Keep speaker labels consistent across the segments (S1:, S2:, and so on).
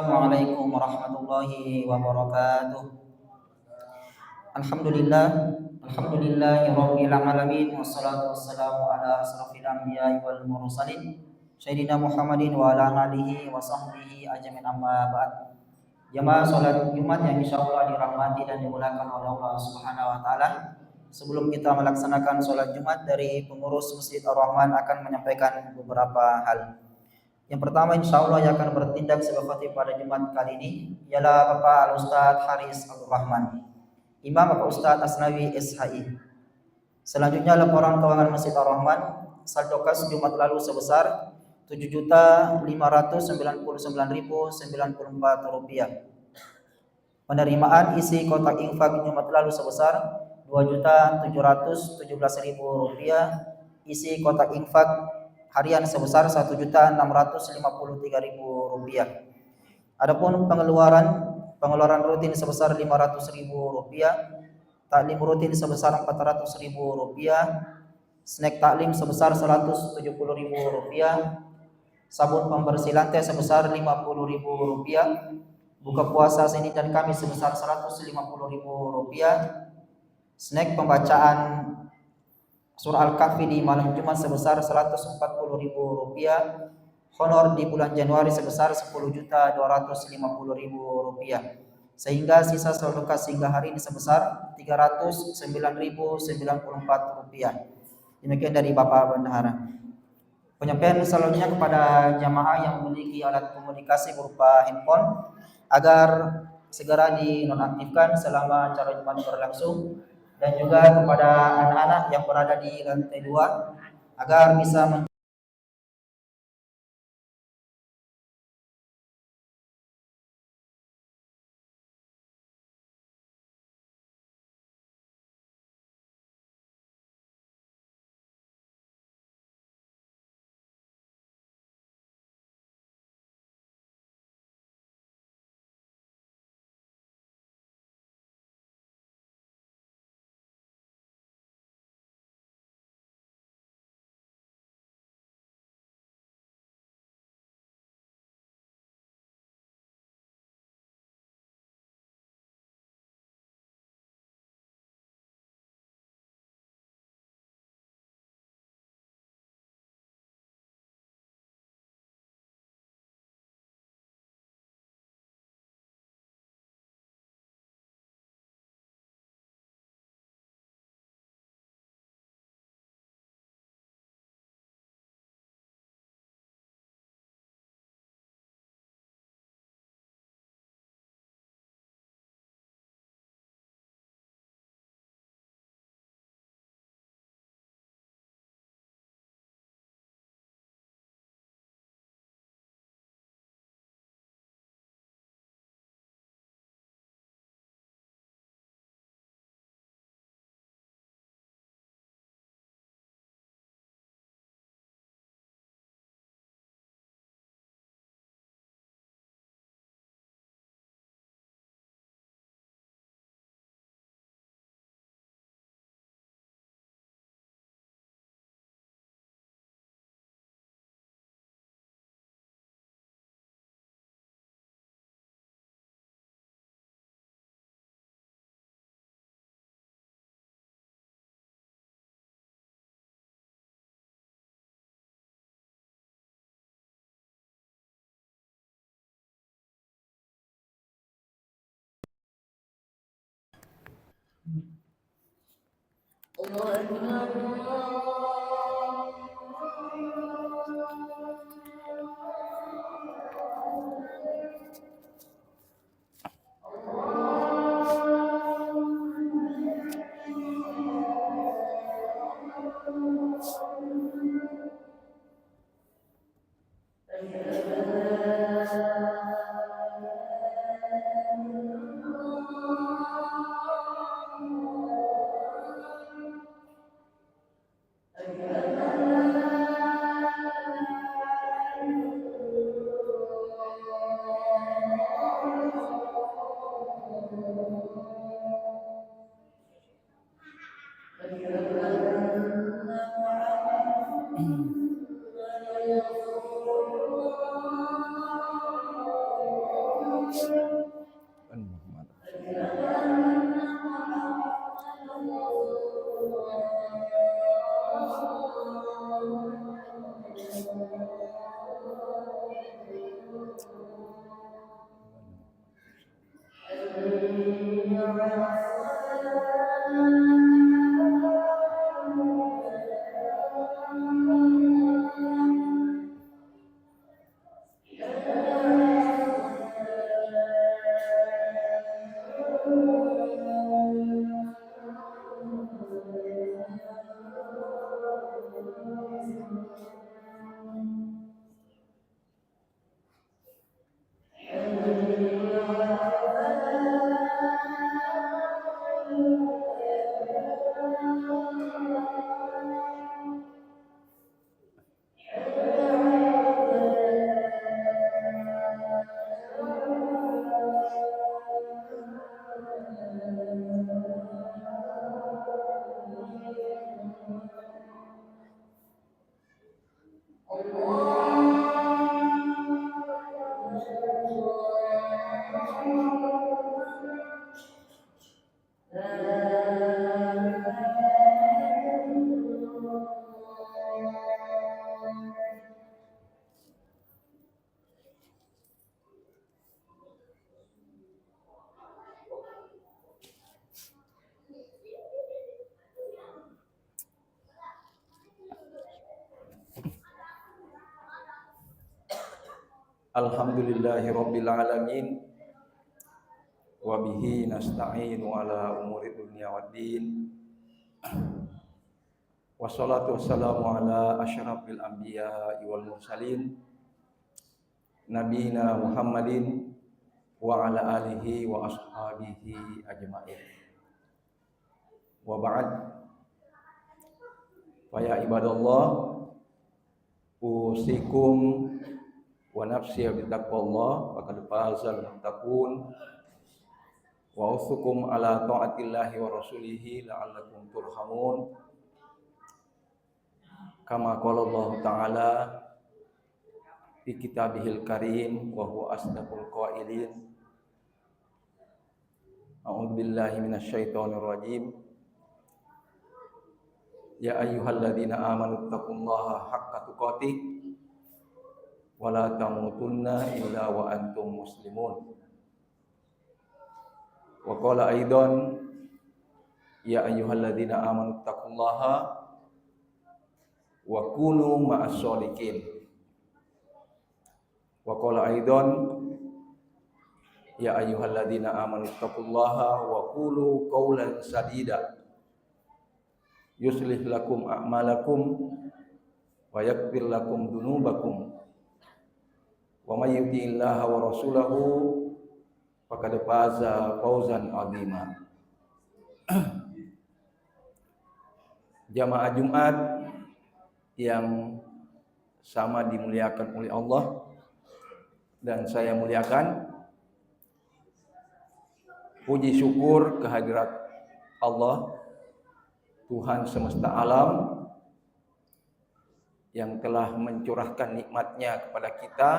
S1: Assalamualaikum warahmatullahi wabarakatuh. Alhamdulillah, alhamdulillahirabbil alamin wassalatu wassalamu ala asrofil anbiya'i wal mursalin sayyidina Muhammadin wa ala alihi wa sahbihi ajmain amma ba'd. Jamaah salat Jumat yang insyaallah dirahmati dan dimuliakan oleh Allah Subhanahu wa taala. Sebelum kita melaksanakan salat Jumat, dari pengurus Masjid Ar-Rahman akan menyampaikan beberapa hal. Yang pertama, insya Allah yang akan bertindak sebagai khatib pada Jumat kali ini ialah Bapak Al-Ustadz Haris Abdul Rahman, Imam Bapak Ustadz Asnawi SHI. Selanjutnya laporan keuangan Masjid Ar-Rahman, saldo kas Jumat lalu sebesar Rp7.599.094. Penerimaan isi kotak infak Jumat lalu sebesar Rp2.717.000. Isi kotak infak harian sebesar Rp1.653.000. Adapun pengeluaran rutin sebesar Rp500.000, taklim rutin sebesar Rp400.000, snack taklim sebesar Rp170.000, sabun pembersih lantai sebesar Rp50.000, buka puasa Senin dan Kamis sebesar Rp150.000, snack pembacaan surah Al-Kahfi di malam Jumat sebesar Rp140.000, honor di bulan Januari sebesar Rp10.250.000, sehingga sisa saldo kas hingga hari ini sebesar Rp309.094. Demikian dari Bapak Bendahara. Penyampaian selanjutnya kepada jamaah yang memiliki alat komunikasi berupa handphone agar segera dinonaktifkan selama acara Jumat berlangsung, dan juga kepada anak-anak yang berada di lantai 2 agar bisa
S2: Alhamdulillahirabbil alamin wa bihi nasta'inu ala umuri dunya waddin. Wassalatu wassalamu ala asyrafil anbiya'i wal mursalin nabiyina Muhammadin wa ala alihi wa ashabihi ajma'in. Wa ba'd. Fa ya ibadallah, usikum wa nafsi bittaqwallah faqad fazal muttaqun wa usukum ala taatillahi wa rasulihi la'allakum turhamun kama qala Allah ta'ala fi kitabihil karim wa huwa asdaqul qailin. A'udzu billahi minasyaitonir rajim. Ya ayyuhalladzina amanu taqullaha haqqa tuqatih wala tamutunna illa wa antum muslimun. Wa qala aidan ya ayyuhalladzina amanu taqullaha wa kunu ma'as shodiqin. Wa qala aidan ya ayyuhalladzina amanu taqullaha wa qulu qawlan sadida yuslih lakum a'malakum wa yaghfir lakum dzunubakum wa may yuti'illaha wa rasulahu faqad faza fawzan 'azima. Jamaah Jumat yang sama dimuliakan oleh Allah dan saya muliakan, puji syukur kehadirat Allah Tuhan semesta alam yang telah mencurahkan nikmatnya kepada kita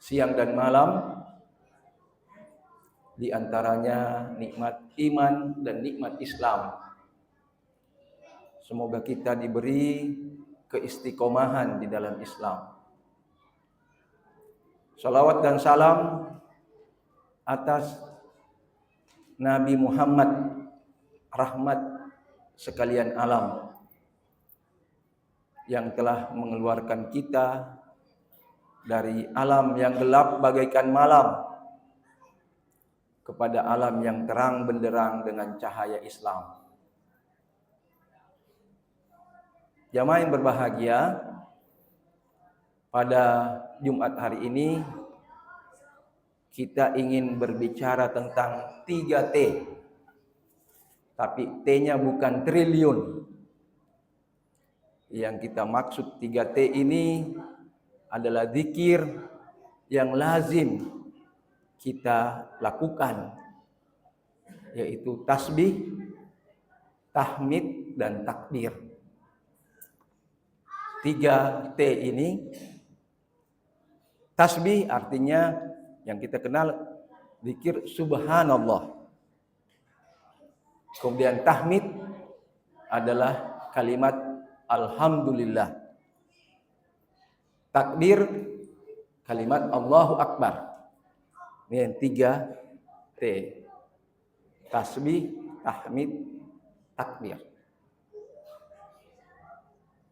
S2: siang dan malam, di antaranya nikmat iman dan nikmat Islam. Semoga kita diberi keistiqomahan di dalam Islam. Salawat dan salam atas Nabi Muhammad, rahmat sekalian alam, yang telah mengeluarkan kita dari alam yang gelap bagaikan malam kepada alam yang terang benderang dengan cahaya Islam. Jamaah yang berbahagia, pada Jumat hari ini kita ingin berbicara tentang 3T. Tapi T-nya bukan triliun. Yang kita maksud 3T ini adalah zikir yang lazim kita lakukan, yaitu tasbih, tahmid, dan takbir. 3T ini, tasbih artinya yang kita kenal zikir subhanallah. Kemudian tahmid adalah kalimat alhamdulillah. Takbir kalimat Allahu Akbar. Ini yang 3T. Tasbih, tahmid, takbir.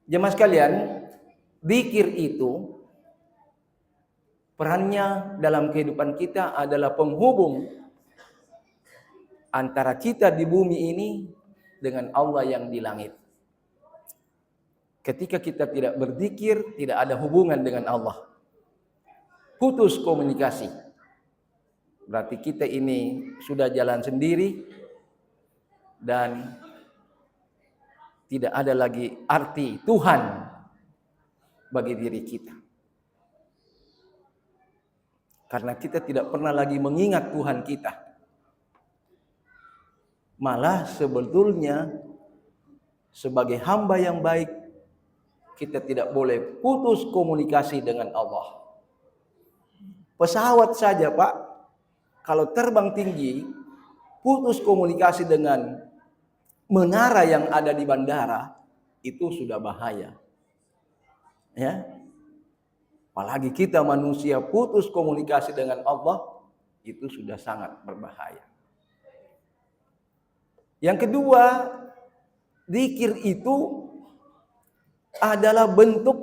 S2: Jemaah sekalian, zikir itu perannya dalam kehidupan kita adalah penghubung antara kita di bumi ini dengan Allah yang di langit. Ketika kita tidak berzikir, tidak ada hubungan dengan Allah. Putus komunikasi. Berarti kita ini sudah jalan sendiri dan tidak ada lagi arti Tuhan bagi diri kita. Karena kita tidak pernah lagi mengingat Tuhan kita. Malah sebetulnya sebagai hamba yang baik, kita tidak boleh putus komunikasi dengan Allah. Pesawat saja Pak, kalau terbang tinggi, putus komunikasi dengan menara yang ada di bandara, itu sudah bahaya. Ya. Apalagi kita manusia putus komunikasi dengan Allah, itu sudah sangat berbahaya. Yang kedua, zikir itu adalah bentuk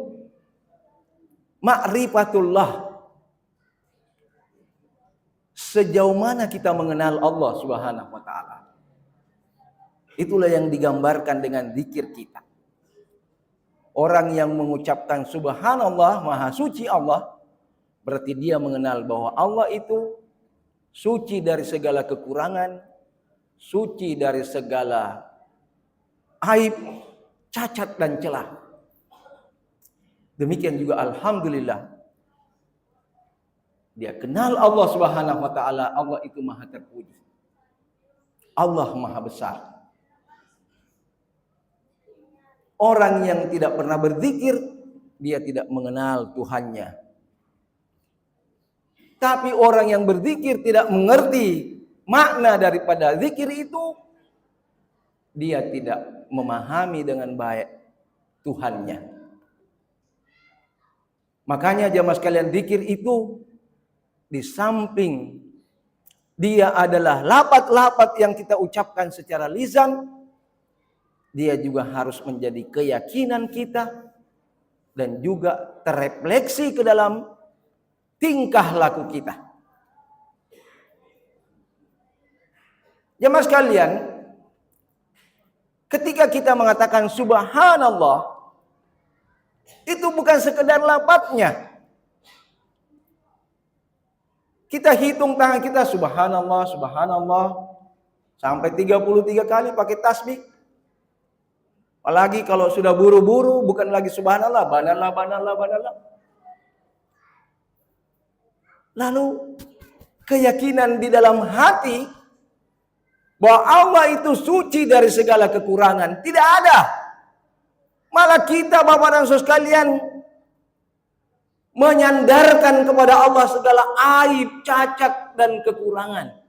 S2: ma'rifatullah. Sejauh mana kita mengenal Allah Subhanahu wa taala. Itulah yang digambarkan dengan zikir kita. Orang yang mengucapkan subhanallah, maha suci Allah, berarti dia mengenal bahwa Allah itu suci dari segala kekurangan, suci dari segala aib, cacat dan celah. Demikian juga alhamdulillah, dia kenal Allah Subhanahu wa taala, Allah itu maha terpuji. Allah maha besar. Orang yang tidak pernah berzikir, dia tidak mengenal Tuhannya. Tapi orang yang berzikir tidak mengerti makna daripada zikir itu, dia tidak memahami dengan baik Tuhannya. Makanya jamaah sekalian, zikir itu di samping dia adalah lafaz-lafaz yang kita ucapkan secara lisan, dia juga harus menjadi keyakinan kita dan juga terrefleksi ke dalam tingkah laku kita. Jemaah sekalian, ketika kita mengatakan subhanallah, itu bukan sekedar lafaznya. Kita hitung tangan kita subhanallah, subhanallah sampai 33 kali pakai tasbih. Apalagi kalau sudah buru-buru, bukan lagi subhanallah, banallah, banallah, banallah. Lalu keyakinan di dalam hati bahwa Allah itu suci dari segala kekurangan tidak ada. Malah kita Bapak dan Saudara sekalian menyandarkan kepada Allah segala aib, cacat dan kekurangan.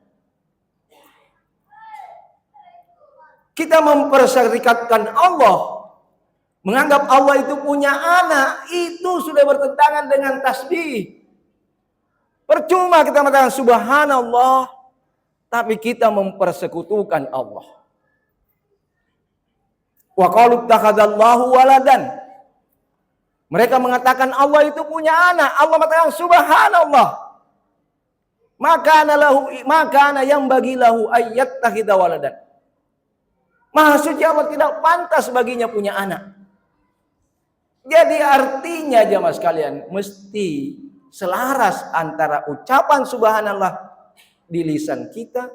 S2: Kita memperserikatkan Allah, menganggap Allah itu punya anak, itu sudah bertentangan dengan tasbih. Percuma kita mengatakan subhanallah, tapi kita mempersekutukan Allah. Wa qalu ittakhadallahu waladan. Mereka mengatakan Allah itu punya anak. Allah mengatakan subhanallah. Maka yang bagi lahu ayyattakhidha waladan. Maha suci Allah, tidak pantas baginya punya anak. Jadi artinya jamaah sekalian, mesti selaras antara ucapan subhanallah di lisan kita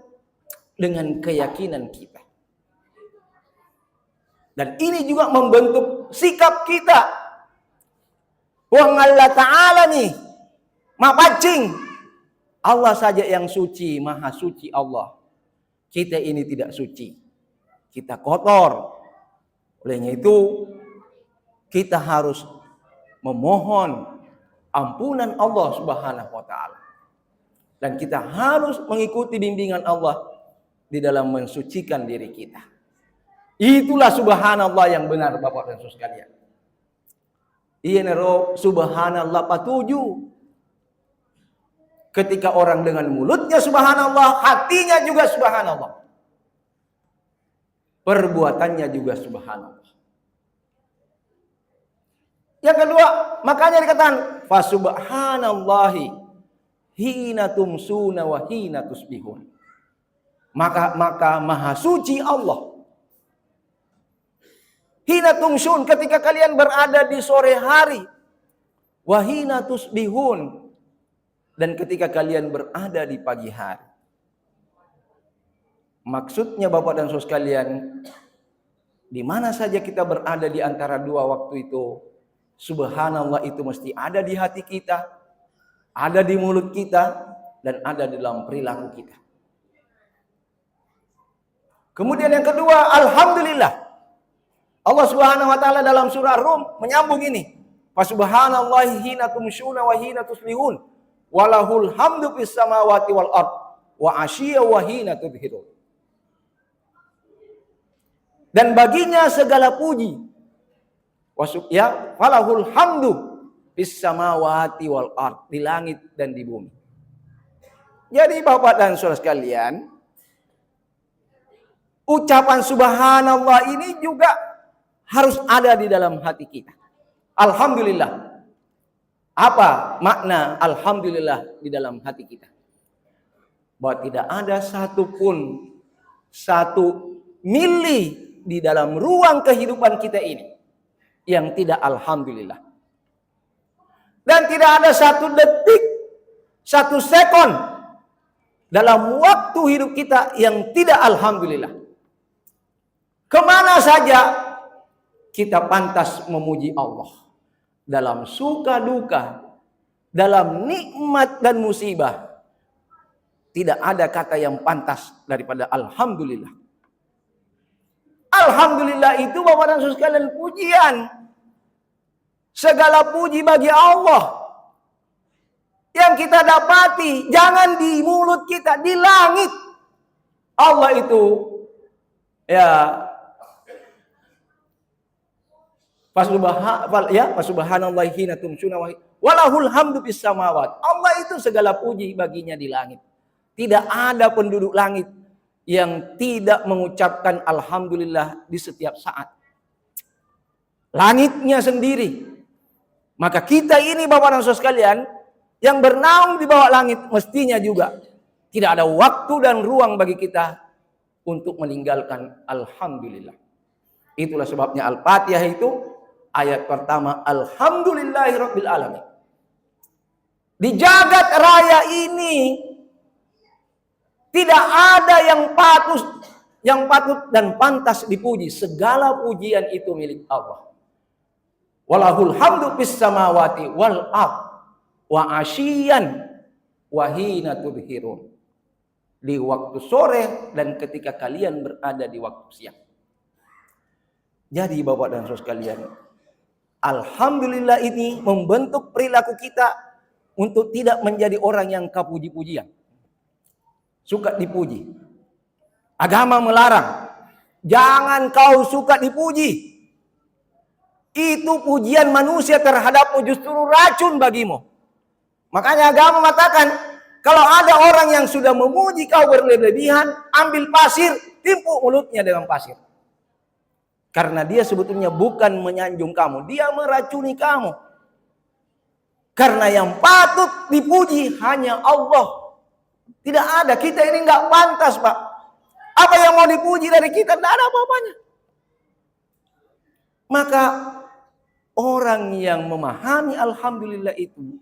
S2: dengan keyakinan kita. Dan ini juga membentuk sikap kita. Wong Allah Ta'ala nih, mapacing. Allah saja yang suci, maha suci Allah. Kita ini tidak suci. Kita kotor. Olehnya itu, kita harus memohon ampunan Allah Subhanahu wa taala. Dan kita harus mengikuti bimbingan Allah di dalam mensucikan diri kita. Itulah subhanallah yang benar Bapak dan Saudara sekalian. Iya nero subhanallah patuju. Ketika orang dengan mulutnya subhanallah, hatinya juga subhanallah. Perbuatannya juga subhanallah. Yang kedua, makanya dikatakan fa subhanallahi hina tumsuna wa hina tusbihun. Maka maha suci Allah. Hina tumsun, ketika kalian berada di sore hari. Wa hina tusbihun, dan ketika kalian berada di pagi hari. Maksudnya Bapak dan Saudara sekalian, di mana saja kita berada di antara dua waktu itu, subhanallah itu mesti ada di hati kita, ada di mulut kita, dan ada dalam perilaku kita. Kemudian yang kedua, alhamdulillah. Allah Subhanahu wa taala dalam surah Rum menyambung ini. Fa subhanallahi hina tumsyuna wa hina tuslihun. walahul hamdu fis samawati wal ard wa asyiya wa hina tubhirun. Dan baginya segala puji. Ya, walahul hamdu fis samawati wal ard, di langit dan di bumi. Jadi Bapak dan Saudara sekalian, ucapan subhanallah ini juga harus ada di dalam hati kita. Alhamdulillah. Apa makna alhamdulillah di dalam hati kita? Bahwa tidak ada satupun satu mili di dalam ruang kehidupan kita ini yang tidak alhamdulillah. Dan tidak ada satu detik, satu sekon dalam waktu hidup kita yang tidak alhamdulillah. Kemana saja kita pantas memuji Allah. Dalam suka duka, dalam nikmat dan musibah, tidak ada kata yang pantas daripada alhamdulillah. Alhamdulillah itu Bapak dan Saudara sekalian pujian. Segala puji bagi Allah. Yang kita dapati jangan di mulut kita, di langit. Allah itu ya Fasubhanallahi hina tumsuna walahul hamdu fis samawat. Allah itu segala puji baginya di langit. Tidak ada penduduk langit yang tidak mengucapkan alhamdulillah di setiap saat. Langitnya sendiri. Maka kita ini Bapak dan Saudara sekalian yang bernaung di bawah langit mestinya juga tidak ada waktu dan ruang bagi kita untuk meninggalkan alhamdulillah. Itulah sebabnya Al-Fatihah itu ayat pertama, alhamdulillahirabbil alamin. Di jagat raya ini tidak ada yang patut dan pantas dipuji. Segala pujian itu milik Allah. Walahul hamdu fis samawati wal ard wa asyiyan wa hina tubhirun. Di waktu sore dan ketika kalian berada di waktu siang. Jadi Bapak dan Saudara sekalian, alhamdulillah ini membentuk perilaku kita untuk tidak menjadi orang yang kapuji-pujian. Suka dipuji. Agama melarang. Jangan kau suka dipuji. Itu pujian manusia terhadapmu justru racun bagimu. Makanya agama mengatakan, kalau ada orang yang sudah memuji kau berlebihan, ambil pasir, timpuk mulutnya dengan pasir. Karena dia sebetulnya bukan menyanjung kamu, dia meracuni kamu. Karena yang patut dipuji hanya Allah. Tidak ada, kita ini nggak pantas Pak. Apa yang mau dipuji dari kita, tidak ada apa-apanya. Maka orang yang memahami alhamdulillah itu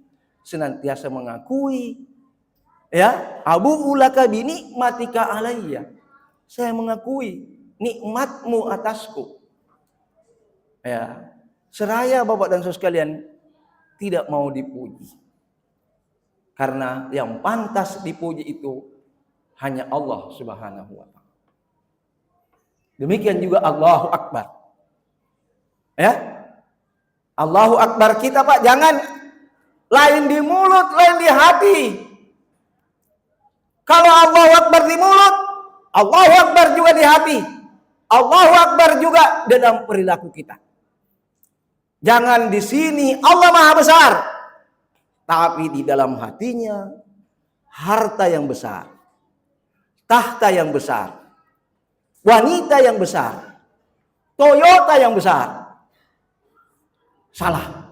S2: senantiasa mengakui, ya, abu ulaka binikmatika alayya. Saya mengakui nikmatmu atasku. Ya, seraya Bapak dan Saudara sekalian tidak mau dipuji. Karena yang pantas dipuji itu hanya Allah Subhanahu wa taala. Demikian juga Allahu Akbar. Ya. Allahu Akbar kita Pak, jangan lain di mulut, lain di hati. Kalau Allahu Akbar di mulut, Allahu Akbar juga di hati. Allahu Akbar juga dalam perilaku kita. Jangan di sini Allah Maha Besar, tapi di dalam hatinya harta yang besar, tahta yang besar, wanita yang besar, Toyota yang besar. Salah.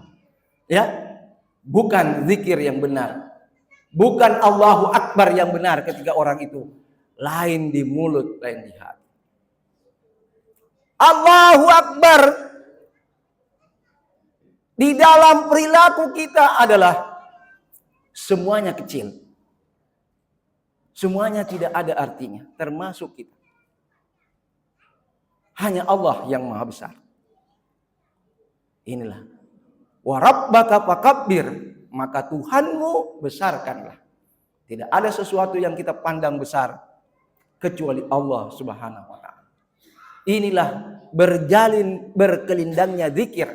S2: Ya. Bukan zikir yang benar. Bukan Allahu Akbar yang benar ketika orang itu lain di mulut, lain di hati. Allahu Akbar di dalam perilaku kita adalah semuanya kecil. Semuanya tidak ada artinya, termasuk kita. Hanya Allah yang Maha Besar. Inilah. Wa rabbaka fakabbir, maka Tuhanmu besarkanlah. Tidak ada sesuatu yang kita pandang besar kecuali Allah Subhanahu wa taala. Inilah berkelindangnya zikir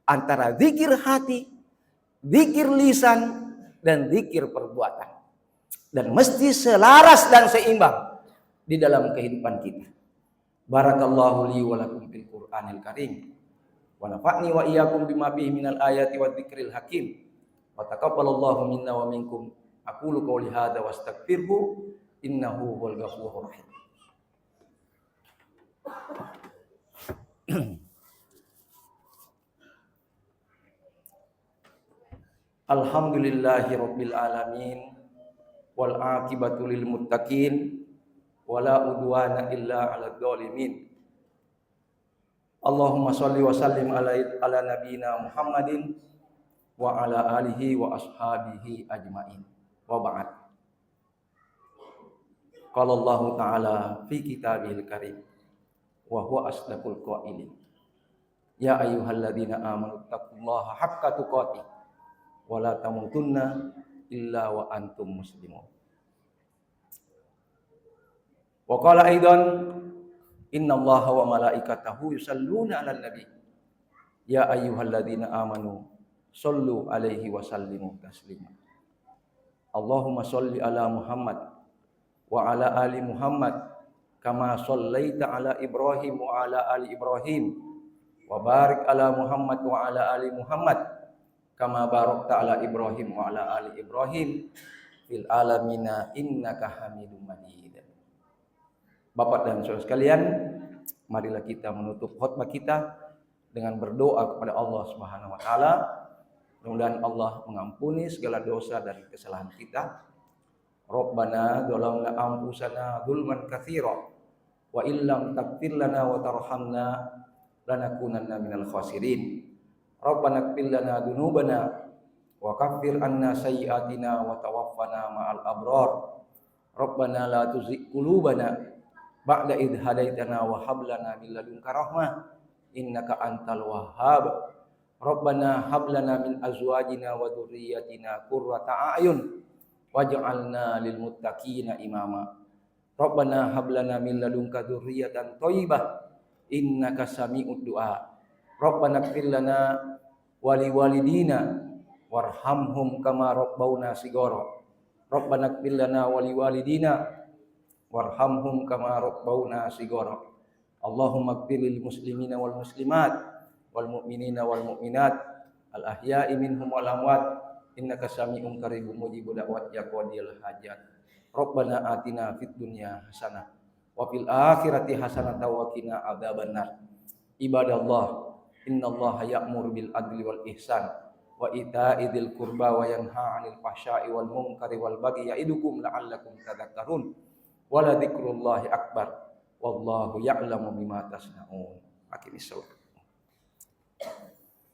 S2: antara zikir hati, zikir lisan dan zikir perbuatan. Dan mesti selaras dan seimbang di dalam kehidupan kita. Barakallahu li wa lakum fil Qur'anil Karim. Wa nafa'ni wa iyyakum bima fihi minal ayati wa dzikril hakim. Wa taqabbalallahu minna wa minkum. Aqulu qouli hadza wa astaghfirhu innahu huwal ghafurur rahim. Alhamdulillahi rabbil alamin wal aqibatu lil muttaqin wala udwana illa 'alal zalimin. Allahumma shalli wa sallim ala nabiyyina Muhammadin wa ala alihi wa ashabihi ajmain. Wa ba'd. Qala Allah Ta'ala fi kitabil karim wa huwa asdaqul qailin. Ya ayyuhalladzina amanu taqullaha haqqa tuqatih wa la tamutunna illa wa antum muslimun. Wa qala aidan innallaha wa malaikatahu yusalluna 'alan nabi. Ya ayyuhalladzina amanu shallu 'alaihi wa sallimu taslima. Allahumma shalli ala Muhammad wa ala ali Muhammad kama shallaita ala Ibrahim wa ala ali Ibrahim wa barik ala Muhammad wa ala ali Muhammad kama barakta ala Ibrahim wa ala ali Ibrahim fil alamina innaka Hamidum Majid. Bapak dan Saudara sekalian, marilah kita menutup khutbah kita dengan berdoa kepada Allah Subhanahu wa taala. Mudah-mudahan Allah mengampuni segala dosa dan kesalahan kita. Rabbana dzalamna anfusana dzulman katsira wa illam taghfir lana wa tarhamna lanakunanna minal khasirin. Rabbana ighfir lana dzunubana wa kaffir anna sayyi'atina wa tawaffana ma'al abrar. Rabbana la tuzigh qulubana ba'da idh hadaitana wa hab lana min ladunka rahmah innaka antal wahhab. Rabbana hab lana min azwajina wa dzurriyyatina qurrata a'yun waj'alna lil muttaqina imama. Rabbana hab lana min ladunka dzurriyyatan thayyibah innaka sami'ud du'a. Rabbana ighfir lana wa liwalidina warhamhum kama rabbawna shighara. Rabbana ighfir lana wa liwalidina warhamhum kama rabbawna shighara. Allahumma ighfir lil muslimina wal muslimat wal mu'minina wal mu'minat al ahya'i minhum wal amwat innaka sami'un qaribun mujibud da'wat ya qadiyal hajat. Rabbana atina fid dunya hasanah wa fil akhirati hasanah wa qina adzabannar. Ibadallah, innallaha ya'muru bil adli wal ihsan wa ita'i dzil qurba wa yanha 'anil fahsya'i wal munkari wal baghi ya'idukum la'allakum tadhakkarun. Wa la dzikrullahi akbar wallahu ya'lamu bima tasna'un. Aqimissalah.